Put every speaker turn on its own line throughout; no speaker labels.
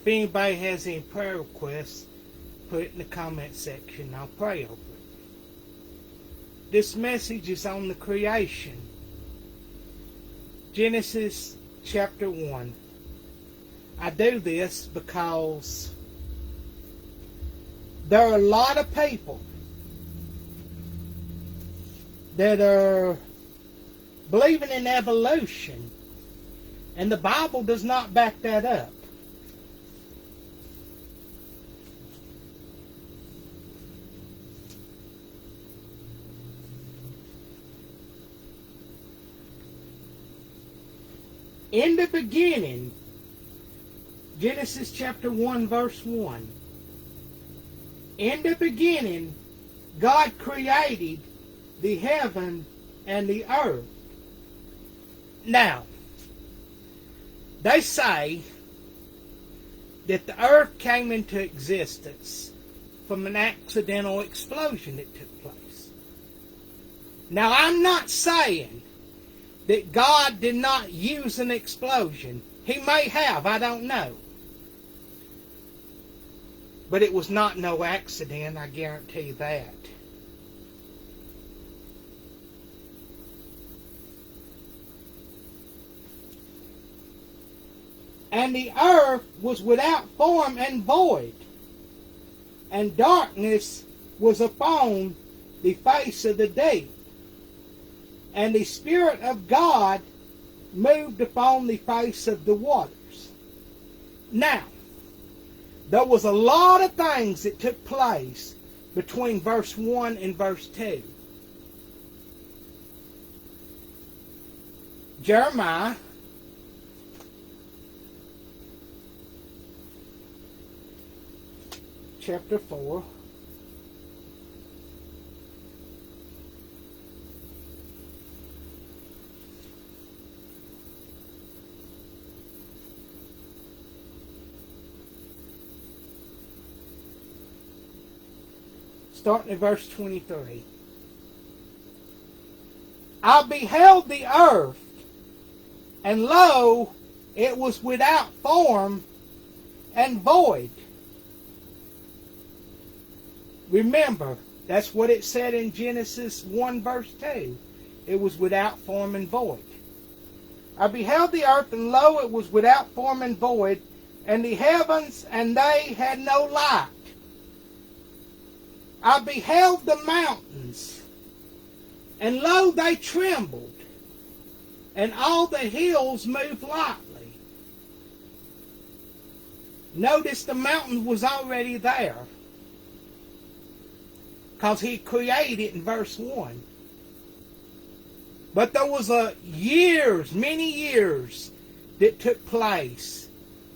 If anybody has any prayer requests, put it in the comment section. I'll pray over it. This message is on the creation. Genesis chapter 1. I do this because there are a lot of people that are believing in evolution, and the Bible does not back that up. In the beginning, Genesis chapter 1 verse 1. In the beginning, God created the heaven and the earth. Now, they say that the earth came into existence from an accidental explosion that took place. Now, I'm not saying that God did not use an explosion. He may have, I don't know. But it was not no accident, I guarantee that. And the earth was without form and void, and darkness was upon the face of the deep. And the Spirit of God moved upon the face of the waters. Now, there was a lot of things that took place between verse 1 and verse 2. Jeremiah chapter 4. Starting at verse 23. I beheld the earth, and lo, it was without form and void. Remember, that's what it said in Genesis 1 verse 2. It was without form and void. I beheld the earth, and lo, it was without form and void, and the heavens, and they had no light. I beheld the mountains, and lo, they trembled, and all the hills moved lightly. Notice the mountain was already there, because he created it in verse 1. But there was many years that took place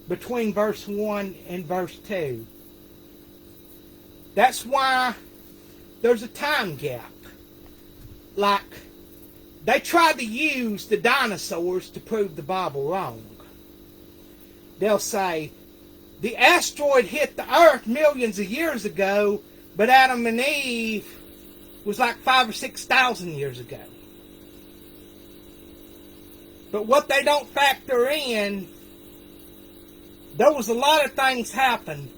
between verse 1 and verse 2. That's why there's a time gap. Like, they tried to use the dinosaurs to prove the Bible wrong. They'll say, the asteroid hit the earth millions of years ago, but Adam and Eve was like 5,000 or 6,000 years ago. But what they don't factor in, there was a lot of things happened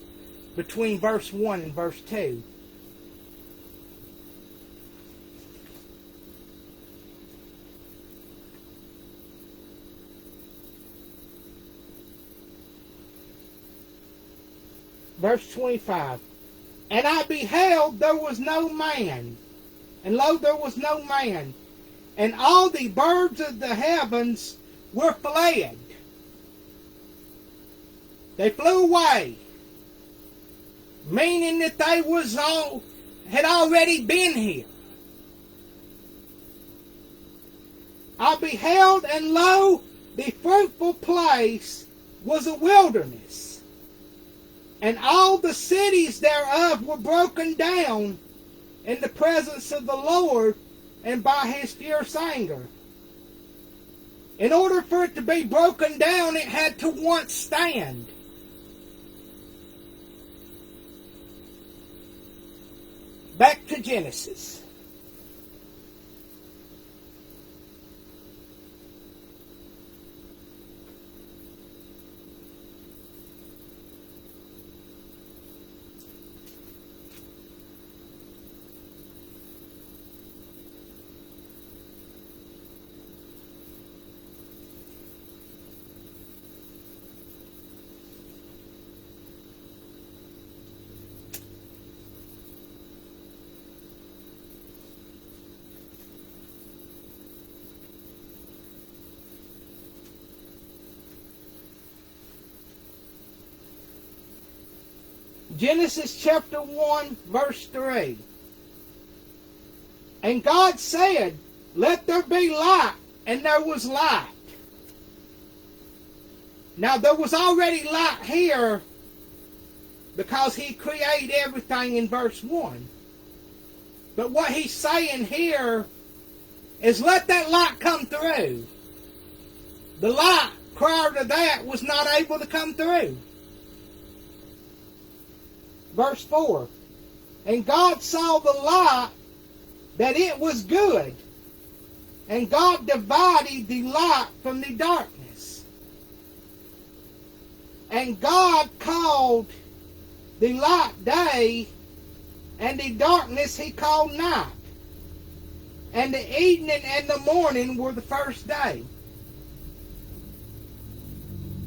between verse 1 and verse 2. Verse 25. And I beheld, there was no man. And lo, there was no man. And all the birds of the heavens were fled. They flew away. Meaning that they had already been here. I beheld, and lo, the fruitful place was a wilderness, and all the cities thereof were broken down in the presence of the Lord and by his fierce anger. In order for it to be broken down, it had to once stand. Back to Genesis. Genesis chapter 1, verse 3. And God said, let there be light, and there was light. Now there was already light here because he created everything in verse 1. But what he's saying here is let that light come through. The light prior to that was not able to come through. Verse 4. And God saw the light that it was good. And God divided the light from the darkness. And God called the light day, and the darkness he called night. And the evening and the morning were the first day.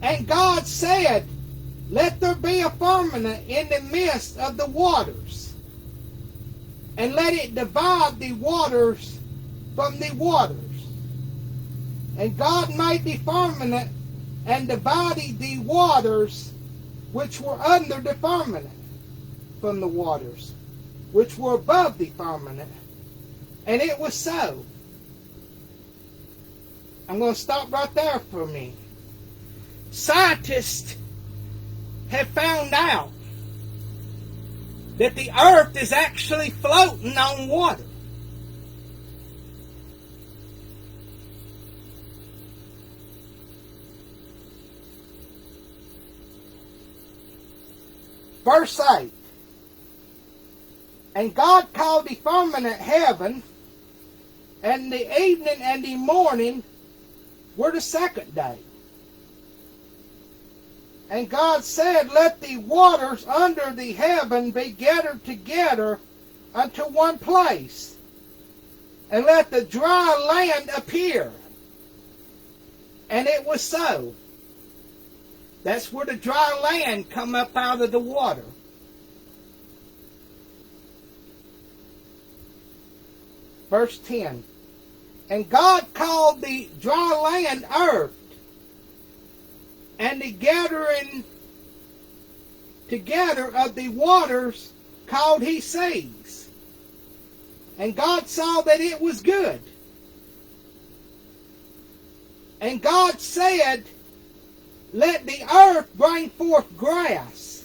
And God said, let there be a firmament in the midst of the waters, and let it divide the waters from the waters. And God made the firmament and divided the waters which were under the firmament from the waters which were above the firmament. And it was so. I'm going to stop right there for a minute. Scientists have found out that the earth is actually floating on water. Verse 8. And God called the firmament heaven, and the evening and the morning were the second day. And God said, let the waters under the heaven be gathered together unto one place, and let the dry land appear. And it was so. That's where the dry land come up out of the water. Verse 10. And God called the dry land earth, and the gathering together of the waters called he seas. And God saw that it was good. And God said, let the earth bring forth grass,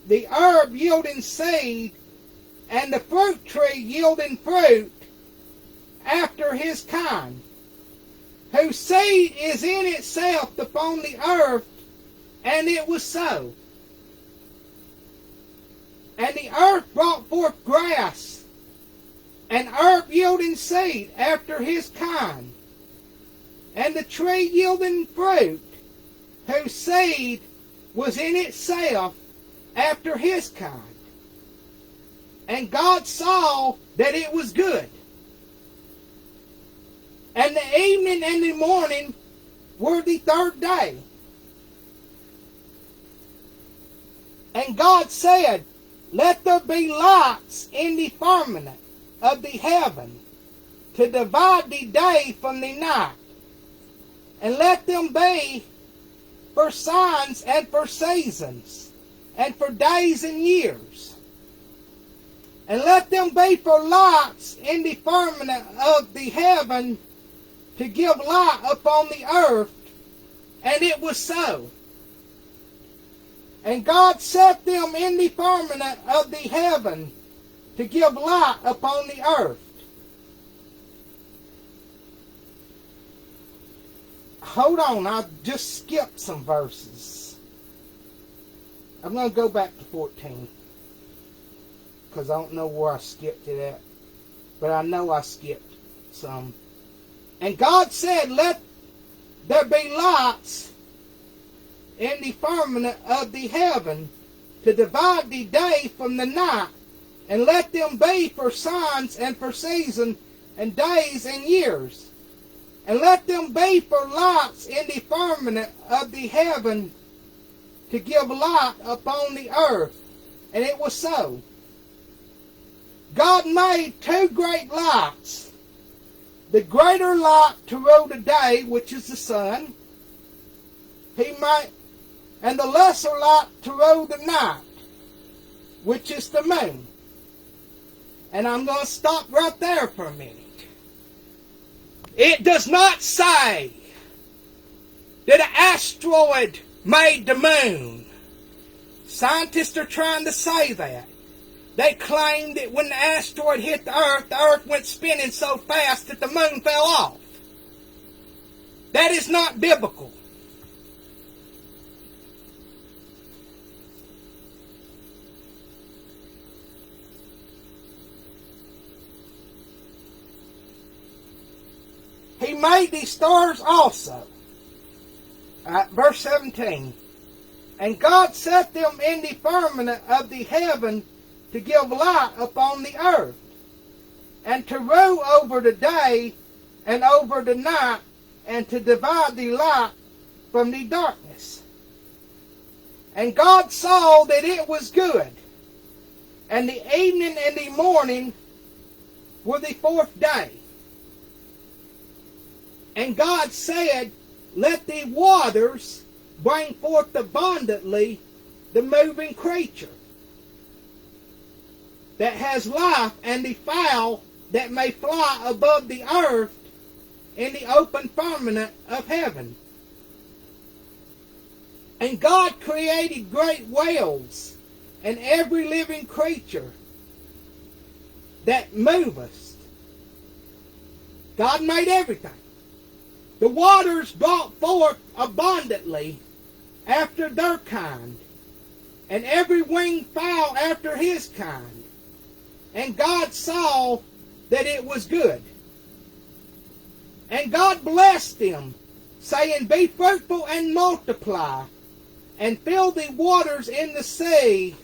the herb yielding seed, and the fruit tree yielding fruit after his kind, whose seed is in itself upon the earth. And it was so. And the earth brought forth grass, and herb yielding seed after his kind, and the tree yielding fruit, whose seed was in itself after his kind. And God saw that it was good. And the evening and the morning were the third day. And God said, let there be lights in the firmament of the heaven, to divide the day from the night, and let them be for signs and for seasons, and for days and years. And let them be for lights in the firmament of the heaven, to give light upon the earth. And it was so. And God set them in the firmament of the heaven, to give light upon the earth. Hold on, I just skipped some verses. I'm going to go back to 14. Because I don't know where I skipped it at. But I know I skipped some. And God said, let there be lights in the firmament of the heaven, to divide the day from the night, and let them be for signs and for seasons, and days and years. And let them be for lights in the firmament of the heaven, to give light upon the earth. And it was so. God made two great lights. The greater light to rule the day, which is the sun. He and the lesser light to rule the night, which is the moon. And I'm going to stop right there for a minute. It does not say that an asteroid made the moon. Scientists are trying to say that. They claim that when the asteroid hit the Earth went spinning so fast that the moon fell off. That is not biblical. He made these stars also. Verse 17. And God set them in the firmament of the heaven to give light upon the earth, and to rule over the day and over the night, and to divide the light from the darkness. And God saw that it was good. And the evening and the morning were the fourth day. And God said, let the waters bring forth abundantly the moving creature that has life, and the fowl that may fly above the earth in the open firmament of heaven. And God created great whales and every living creature that moveth. God made everything. The waters brought forth abundantly after their kind, and every winged fowl after his kind. And God saw that it was good. And God blessed them, saying, be fruitful and multiply, and fill the waters in the sea,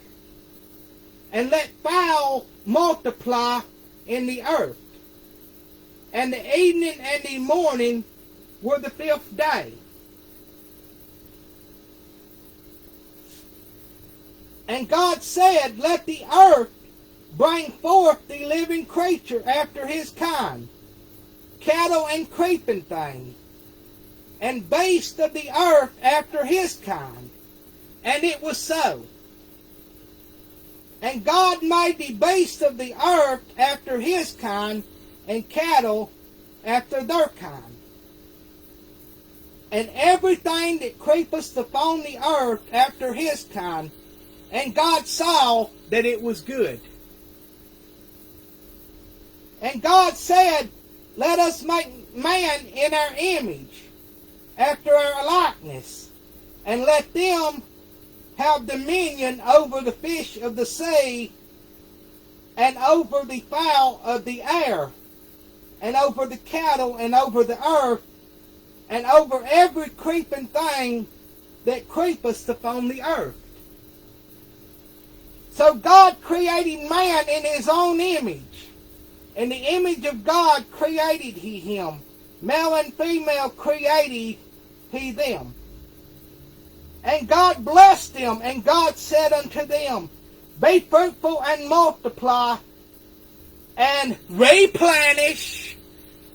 and let fowl multiply in the earth. And the evening and the morning were the fifth day. And God said, let the earth bring forth the living creature after his kind, cattle and creeping thing, and beast of the earth after his kind. And it was so. And God made the beasts of the earth after his kind, and cattle after their kind, and everything that creepeth upon the earth after his kind. And God saw that it was good. And God said, let us make man in our image, after our likeness, and let them have dominion over the fish of the sea, and over the fowl of the air, and over the cattle, and over the earth, and over every creeping thing that creepeth upon the earth. So God created man in his own image. In the image of God created he him. Male and female created he them. And God blessed them, and God said unto them, be fruitful and multiply, and replenish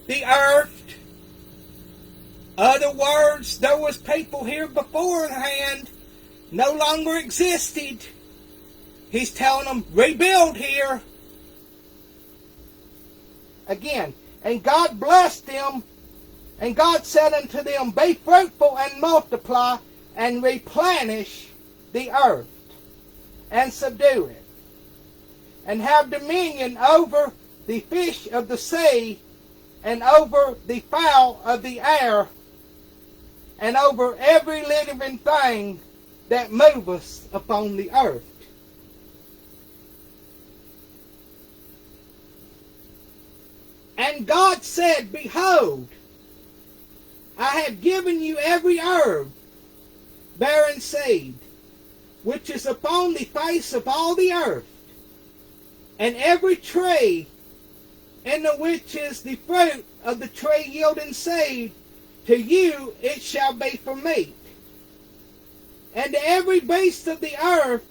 the earth. Other words, there was people here beforehand, no longer existed. He's telling them, rebuild here. Again, and God blessed them, and God said unto them, be fruitful and multiply, and replenish the earth, and subdue it, and have dominion over the fish of the sea, and over the fowl of the air, and over every living thing that moveth upon the earth. And God said, behold, I have given you every herb bearing seed, which is upon the face of all the earth, and every tree in the which is the fruit of the tree yielding seed, to you it shall be for meat. And to every beast of the earth,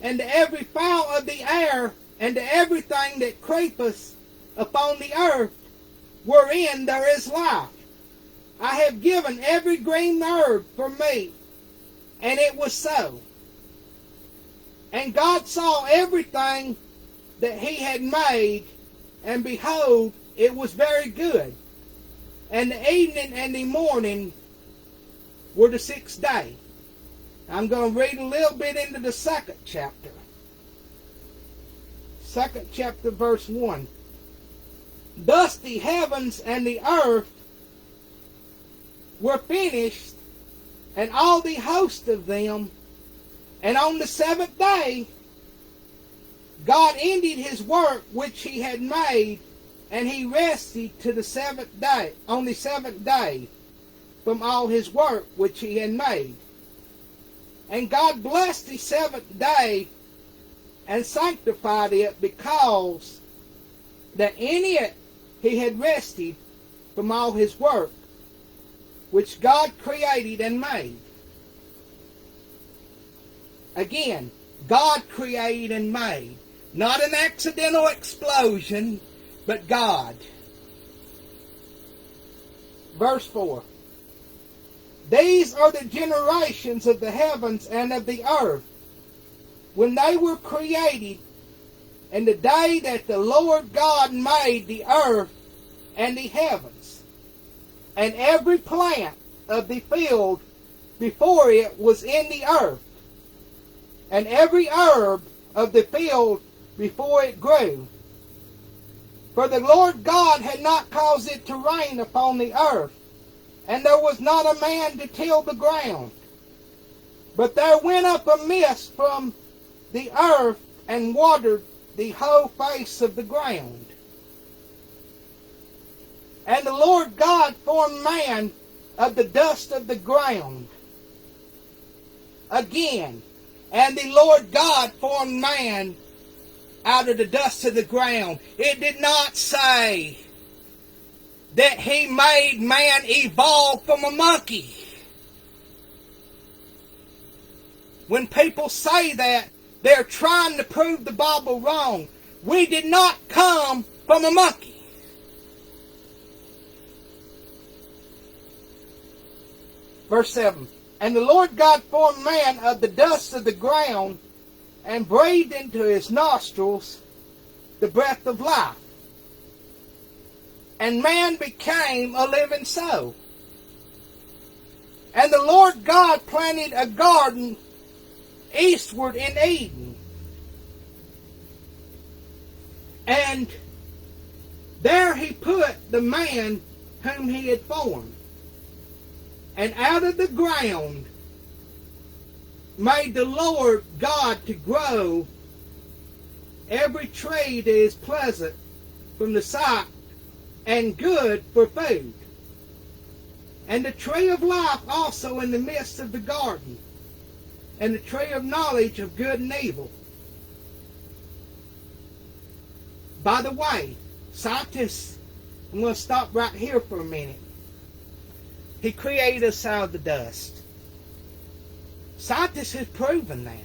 and to every fowl of the air, and to everything that creepeth upon the earth, wherein there is life, I have given every green herb for meat. And it was so. And God saw everything that he had made, and behold, it was very good. And the evening and the morning were the sixth day. I'm going to read a little bit into the second chapter. Second chapter, verse 1. Thus the heavens and the earth were finished, and all the host of them. And on the seventh day, God ended his work which he had made, and he rested to the seventh day, on the seventh day, from all his work which he had made. And God blessed the seventh day and sanctified it, because that in it he had rested from all his work which God created and made. Again, God created and made. Not an accidental explosion, but God. Verse 4. These are the generations of the heavens and of the earth, when they were created, in the day that the Lord God made the earth and the heavens, and every plant of the field before it was in the earth, and every herb of the field before it grew. For the Lord God had not caused it to rain upon the earth, and there was not a man to till the ground. But there went up a mist from the earth, and watered the whole face of the ground. And the Lord God formed man of the dust of the ground. Again, and the Lord God formed man out of the dust of the ground. It did not say that he made man evolve from a monkey. When people say that, they're trying to prove the Bible wrong. We did not come from a monkey. Verse 7. And the Lord God formed man of the dust of the ground, and breathed into his nostrils the breath of life. And man became a living soul. And the Lord God planted a garden eastward in Eden. And there he put the man whom he had formed. And out of the ground made the Lord God to grow every tree that is pleasant from the sight and good for food. And the tree of life also in the midst of the garden, and the tree of knowledge of good and evil. By the way, scientists, I'm going to stop right here for a minute. He created us out of the dust. Scientists have proven that.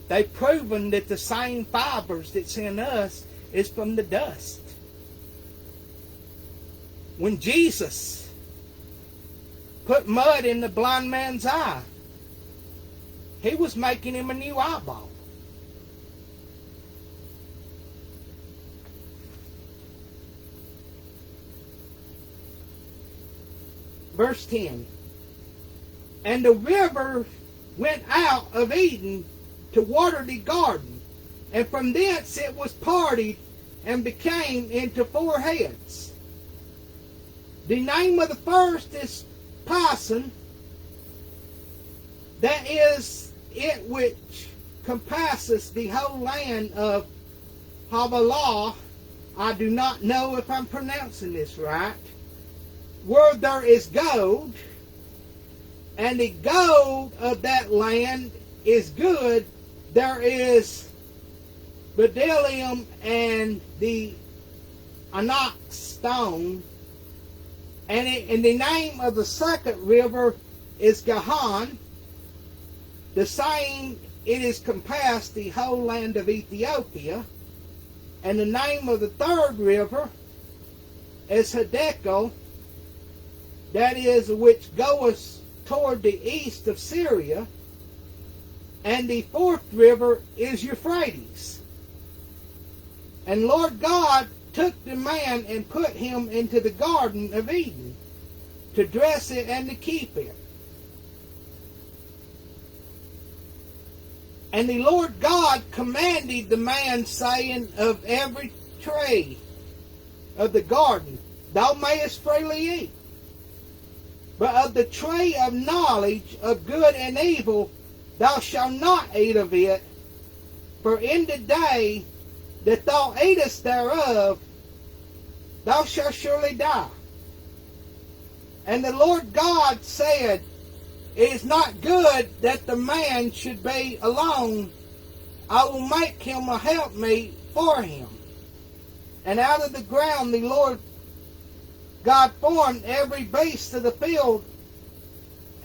They've proven that the same fibers that's in us is from the dust. When Jesus put mud in the blind man's eye, he was making him a new eyeball. Verse 10. And the river went out of Eden to water the garden, and from thence it was parted and became into four heads. The name of the first is Pison, that is it which compasses the whole land of Havilah. I do not know if I'm pronouncing this right. Where there is gold, and the gold of that land is good. There is bdellium and the onyx stone. And the name of the second river is Gihon. The same, it is compassed the whole land of Ethiopia. And the name of the third river is Hiddekel. that is, which goeth toward the east of Syria, and the fourth river is Euphrates. And Lord God took the man and put him into the garden of Eden to dress it and to keep it. And the Lord God commanded the man, saying, Of every tree of the garden thou mayest freely eat, but of the tree of knowledge of good and evil thou shalt not eat of it, for in the day that thou eatest thereof thou shalt surely die. And the Lord God said, It is not good that the man should be alone. I will make him a helpmeet for him. And out of the ground the Lord God formed every beast of the field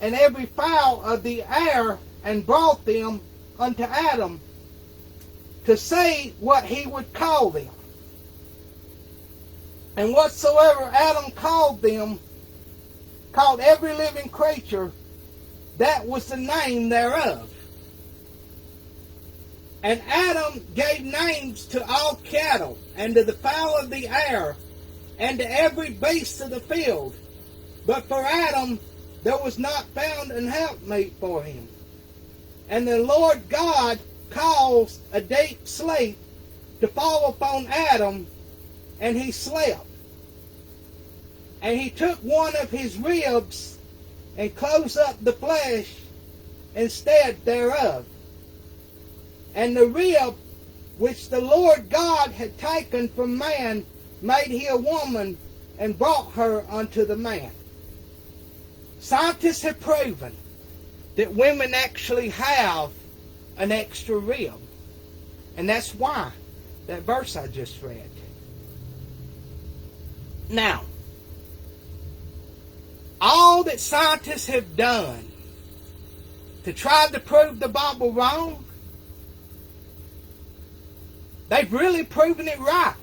and every fowl of the air, and brought them unto Adam to see what he would call them. And whatsoever Adam called them, called every living creature, that was the name thereof. And Adam gave names to all cattle, and to the fowl of the air, and to every beast of the field. But for Adam there was not found an helpmeet for him. And the Lord God caused a deep sleep to fall upon Adam, and he slept. And he took one of his ribs and closed up the flesh instead thereof. And the rib which the Lord God had taken from man made he a woman, and brought her unto the man. Scientists have proven that women actually have an extra rib. And that's why that verse I just read. Now, all that scientists have done to try to prove the Bible wrong, they've really proven it right.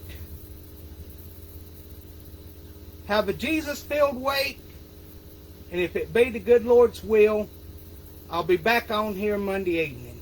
Have a Jesus-filled week, and if it be the good Lord's will, I'll be back on here Monday evening.